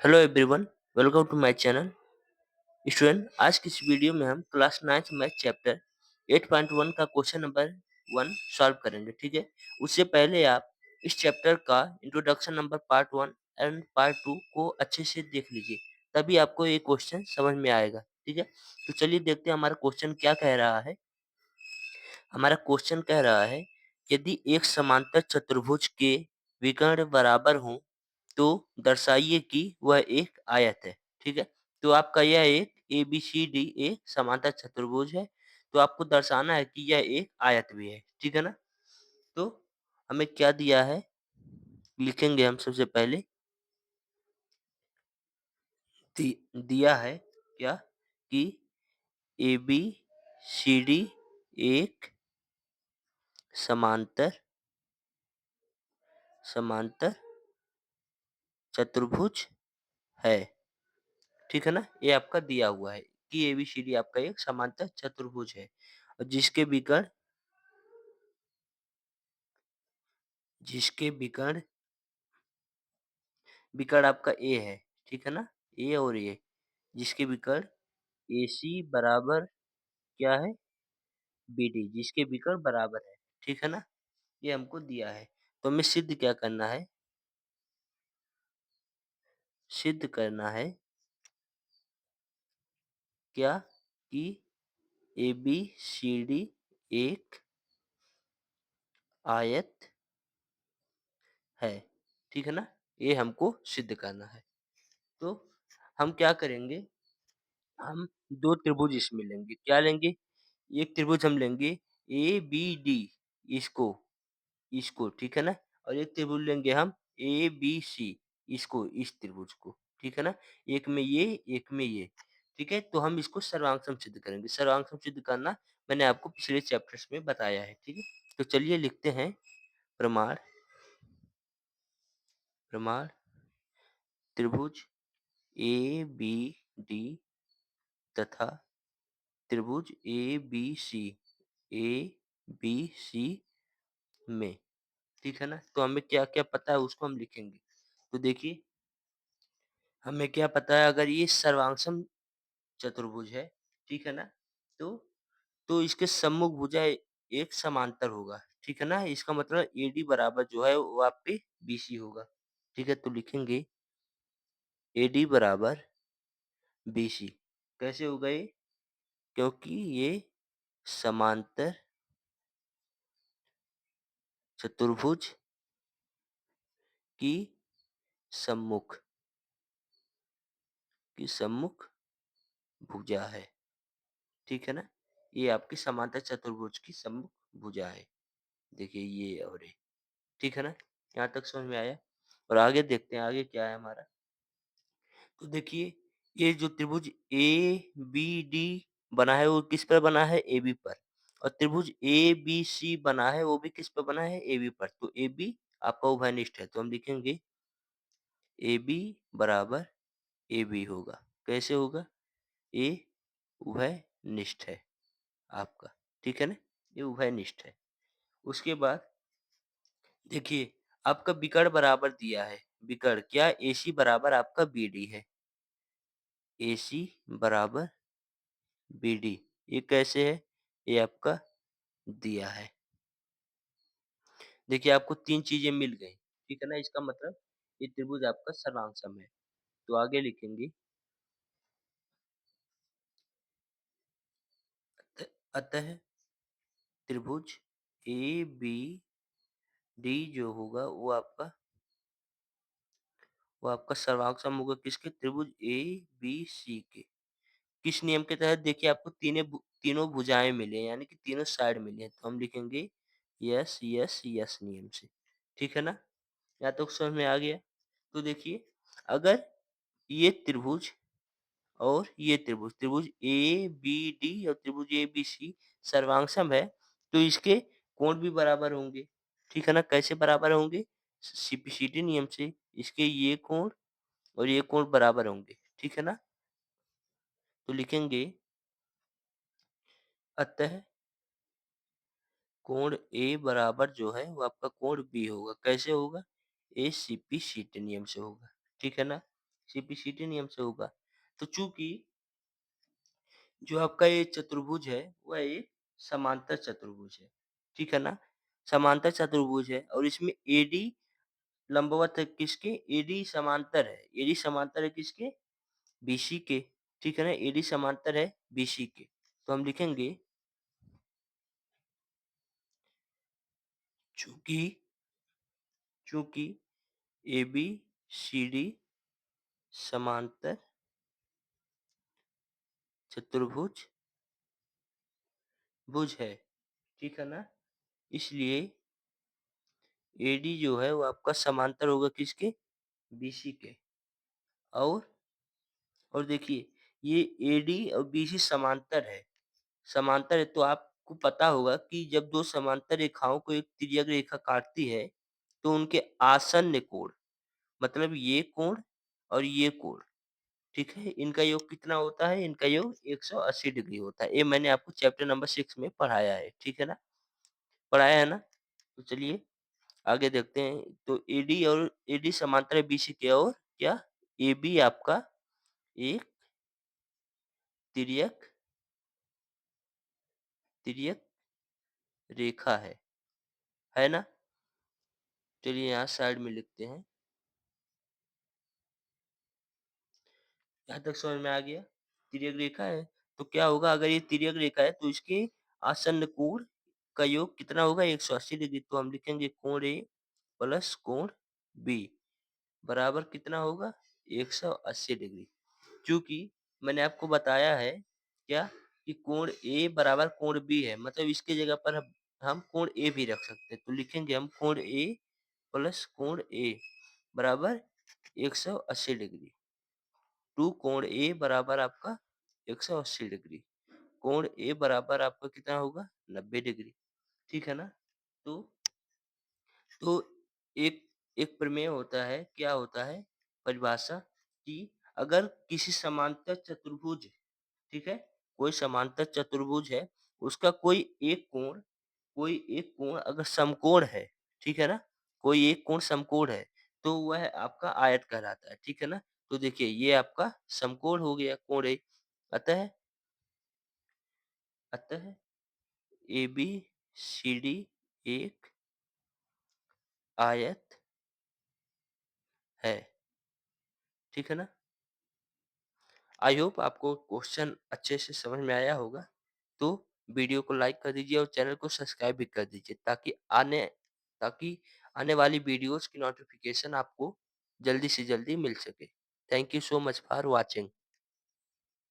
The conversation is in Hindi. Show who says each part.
Speaker 1: Hello everyone, welcome to my channel. Student, आज की इस वीडियो में हम क्लास 9th मैथ चैप्टर 8.1 का क्वेश्चन नंबर 1 सॉल्व करेंगे। ठीक है। उससे पहले आप इस चैप्टर का introduction number part 1 and part 2 को अच्छे से देख लीजिए, तभी आपको ये क्वेश्चन समझ में आएगा। ठीक है। तो चलिए देखते हैं हमारा क्वेश्चन क्या कह रहा है। हमारा क्वेश्चन कह रहा है, यदि एक समांतर चतुर्भुज के विकर्ण बराबर हों तो दर्शाइए कि वह एक आयत है। ठीक है। तो आपका यह एक A B C D A समांतर चतुर्भुज है। तो आपको दर्शाना है कि यह एक आयत भी है। ठीक है ना। तो हमें क्या दिया है, लिखेंगे हम सबसे पहले। दिया है क्या कि ए बी सी डी एक समांतर समांतर चतुर्भुज है। ठीक है ना। ये आपका दिया हुआ है कि एबीसीडी आपका एक समांतर चतुर्भुज है और जिसके विकर्ण विकर्ण आपका ए है। ठीक है ना। ए और ए जिसके विकर्ण ए सी बराबर क्या है, बी डी जिसके विकर्ण बराबर है। ठीक है ना। ये हमको दिया है। तो हमें सिद्ध क्या करना है, सिद्ध करना है क्या कि ए बी सी डी एक आयत है। ठीक है ना। ये हमको सिद्ध करना है। तो हम क्या करेंगे, हम 2 त्रिभुज इसमें लेंगे। क्या लेंगे? एक त्रिभुज हम लेंगे एबीडी, इसको इसको ठीक है ना। और एक त्रिभुज लेंगे हम एबीसी, इसको इस त्रिभुज को। ठीक है ना। एक में ये, एक में ये। ठीक है। तो हम इसको सर्वांग सिद्ध करेंगे। सर्वांग सिद्ध करना मैंने आपको पिछले चैप्टर्स में बताया है। ठीक है। तो चलिए लिखते हैं, प्रमाण प्रमाण त्रिभुज ए बी डी तथा त्रिभुज ए बी सी में। ठीक है ना। तो हमें क्या क्या पता है उसको हम लिखेंगे। तो देखिए, हमें क्या पता है, अगर ये सर्वांगसम चतुर्भुज है। ठीक है ना। तो इसके सम्मुख भुजा एक समांतर होगा। ठीक है ना। इसका मतलब एडी बराबर जो है वो आप पे बीसी होगा। ठीक है। तो लिखेंगे एडी बराबर बीसी। कैसे होगा ये? क्योंकि ये समांतर चतुर्भुज की सम्मुख सम्मुख भुजा है। ठीक है ना। ये आपकी समांतर चतुर्भुज की सम्मुख भुजा है। देखिए ये और ये। ठीक है ना। यहाँ तक समझ में आया। और आगे देखते हैं, आगे क्या है हमारा। तो देखिए, ये जो त्रिभुज ए बी डी बना है वो किस पर बना है, ए बी पर। और त्रिभुज ए बी सी बना है वो भी किस पर बना है, ए बी पर। तो ए बी आपका उभयनिष्ठ है। तो हम लिखेंगे ए बी बराबर ए बी होगा। कैसे होगा? ए उभयनिष्ठ है आपका। ठीक है ना। ये उभयनिष्ठ है। उसके बाद देखिए, आपका विकर्ण बराबर दिया है। विकर्ण क्या? AC बराबर आपका BD है। AC बराबर BD, ये कैसे है? ये आपका दिया है। देखिए, आपको 3 चीजें मिल गई। ठीक है ना। इसका मतलब ये त्रिभुज आपका सर्वांगसम है। तो आगे लिखेंगे, अतः त्रिभुज ABD जो होगा वो आपका सर्वांगसम होगा किसके? त्रिभुज ABC के। किस नियम के तहत? देखिए, आपको तीनों भुजाएं मिली हैं, यानी कि तीनों साइड मिली हैं। तो हम लिखेंगे यस यस यस नियम से। ठीक है ना। यहाँ तक समझ में आ गया। तो देखिए, अगर ये त्रिभुज और ये त्रिभुज त्रिभुज ए बी डी और त्रिभुज ए बी सी सर्वांगसम है, तो इसके कोण भी बराबर होंगे। ठीक है ना। कैसे बराबर होंगे? सीपीसीटी नियम से। इसके ये कोण और ये कोण बराबर होंगे। ठीक है ना। तो लिखेंगे, अतः कोण ए बराबर जो है वो आपका कोण बी होगा। कैसे होगा? ए सी पी सी टी नियम से होगा। ठीक है ना। सीपीसीटी नियम से होगा। तो चूँकि जो आपका ये चतुर्भुज है, वह एक समांतर चतुर्भुज है, ठीक है ना? समांतर चतुर्भुज है और इसमें एडी लंबवत है किसके? एडी समांतर है। एडी समांतर है किसके? बीसी के, ठीक है ना? एडी समांतर है बीसी के। तो हम लिखेंगे चूँकि चूँकि एबी सीडी समांतर चतुर्भुज भुज है, ठीक है ना? इसलिए एडी जो है वो आपका समांतर होगा किसके? बीसी के। और देखिए ये एडी और बीसी समांतर है। समांतर है तो आपको पता होगा कि जब 2 समांतर रेखाओं को एक तिर्यक रेखा काटती है, तो उनके आसन्न कोण मतलब ये कोण और ये कोण, ठीक है? इनका योग कितना होता है? इनका योग 180 डिग्री होता है। ये मैंने आपको चैप्टर नंबर 6 में पढ़ाया है, ठीक है ना? पढ़ाया है ना? तो चलिए आगे देखते हैं। तो एडी समांतर है बीसी के और क्या? एबी आपका एक तिर्यक तिर्यक रेखा है ना? चलिए यहाँ साइड में लिखते हैं। यहाँ तक समझ में आ गया? तिर्यक रेखा है, तो क्या होगा अगर ये तिर्यक रेखा है तो इसके आसन्न कोण का योग कितना होगा? 180 डिग्री। तो हम लिखेंगे कोण ए प्लस कोण बी बराबर कितना होगा? 180 डिग्री। चूँकि मैंने आपको बताया है क्या कि कोण ए बराबर कोण बी है, मतलब इसकी जगह पर हम कोण ए भी रख सकते हैं। तो लिखेंगे हम कोण ए प्लस कोण ए बराबर 180 डिग्री। 2 कोण ए बराबर आपका 180 डिग्री। कोण ए बराबर आपका कितना होगा? 90 डिग्री, ठीक है ना? तो तो एक एक प्रमेय होता है, क्या होता है परिभाषा कि अगर किसी समांतर चतुर्भुज, ठीक है? कोई समांतर चतुर्भुज है, उसका कोई एक कोण अगर समकोण है, ठीक है ना? कोई एक कोण समकोण है, तो वह आपका आयत कहलाता है, ठीक है ना? तो देखिए ये आपका समकोण हो गया कोण ए। अतः अतः एबी सीडी एक आयत है, ठीक है ना? आई होप आपको क्वेश्चन अच्छे से समझ में आया होगा। तो वीडियो को लाइक कर दीजिए और चैनल को सब्सक्राइब भी कर दीजिए ताकि आने वाली वीडियोज़ की नोटिफ़िकेशन आपको जल्दी से जल्दी मिल सके। Thank you so much for watching.